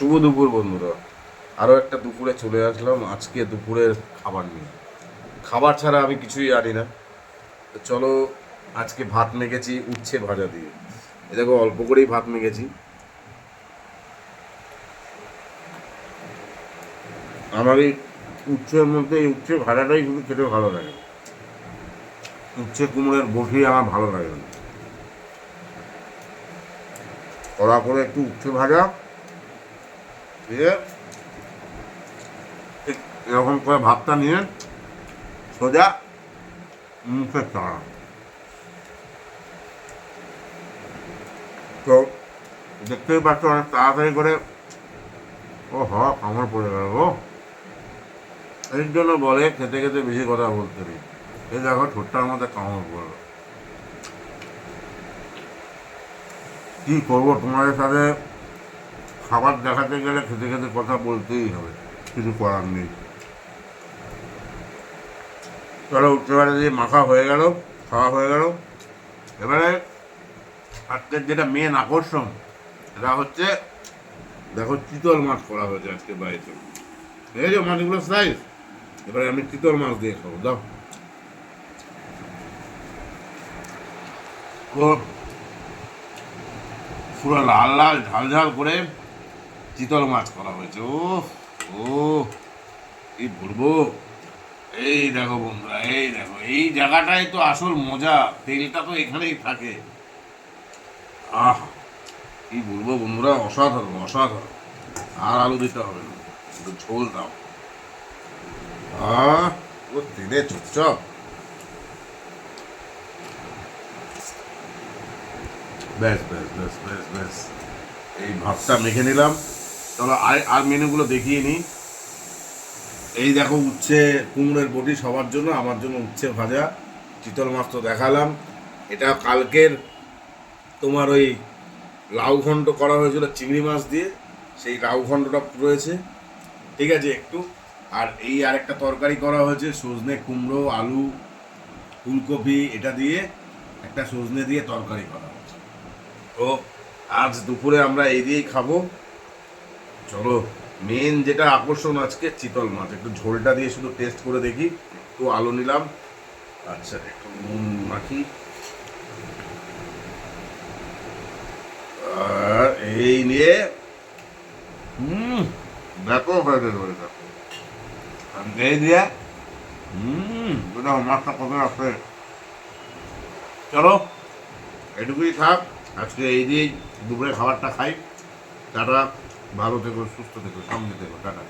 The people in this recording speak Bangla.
শুভ দুপুর বন্ধুরা। আরও একটা দুপুরে চলে আসলাম আজকে দুপুরের খাবার নিয়ে। খাবার ছাড়া আমি কিছুই জানি না। তো চলো, আজকে ভাত মেখেছি উচ্ছে ভাজা দিয়ে। এ দেখো, অল্প করেই ভাত মেখেছি। আমার এই উচ্ছের মধ্যে এই উচ্ছে ভাজাটাই শুধু খেতে ভালো লাগে। উচ্ছে কুমড়োর বটি আমার ভালো লাগে না। কড়া করে একটু উচ্ছে ভাজা দিয়ে ঠিক এরকম করে ভাতটা নিয়ে সোজা মুখে চড়া। তো দেখতেই পাচ্ছ অনেক তাড়াতাড়ি করে ও কামড় পড়ে গেল। ও এর জন্য বলে খেতে খেতে বেশি কথা বলতে নেই। এই দেখো ঠোঁটটার মধ্যে কামড় পড়লো। কি করবো, তোমাদের সাথে খাবার দেখাতে গেলে খেতে খেতে কথা বলতেই হবে, কিছু করার নেই। চলো, উঠতে পারে দিয়ে মাখা হয়ে গেল, খাওয়া হয়ে গেল। এবারে আজকের যেটা মেন আকর্ষণ, এটা হচ্ছে দেখো চিতল মাছ করা হয়েছে আজকে বাড়িতে। এই যে মাছগুলো সাইজ, এবারে আমি চিতল মাছ দিয়ে খাবো। দাও, পুরো লাল লাল ঝাল ঝাল করে চিতল মাছ করা হয়েছে। ও ও কি বলবো। এই দেখো বন্ধুরা, এই দেখো, এই জায়গাটাই তো আসল মজা। তেলটা তো এখানেই থাকে। আহ, কি বলবো বন্ধুরা, অসাধারণ অসাধারণ। আর আলু দিতে হবে না, একটু ঝোল দাও। আহ, ও তেলে চুপচাপ। ব্যাস ব্যাস ব্যাস ব্যাস ব্যাস, এই ভাতটা মেখে নিলাম। চলো আর মেনুগুলো দেখিয়ে নিই। এই দেখো, উচ্ছে কুমড়োর বটি সবার জন্য, আমার জন্য উচ্ছে ভাজা। চিতল মাছ তো দেখালাম। এটা কালকের তোমার ওই লাউ ঘন্ট করা হয়েছিল চিংড়ি মাছ দিয়ে, সেই লাউ ঘন্টটা রয়েছে, ঠিক আছে একটু। আর এই আরেকটা তরকারি করা হয়েছে সজনে কুমড়ো আলু ফুলকপি, এটা দিয়ে একটা সজনে দিয়ে তরকারি করা হয়েছে। তো আজ দুপুরে আমরা এই দিয়েই খাবো। চলো, মেন যেটা আকর্ষণ আজকে চিতল মাছ, একটু ঝোলটা দিয়ে শুধু টেস্ট করে দেখি। একটু আলু নিলাম, আচ্ছা একটু নুন মাখি, আর এই নিয়ে ব্যাপক হয়ে গেল এটা। এই দিয়ে মাছটা কত আছে। চলো, এটুকুই থাক আজকে, এই দিয়েই দুপুরে খাবারটা খাই। টাটা, ভালো থেকো, সুস্থ থেকো, সঙ্গে থেকো, টাটা।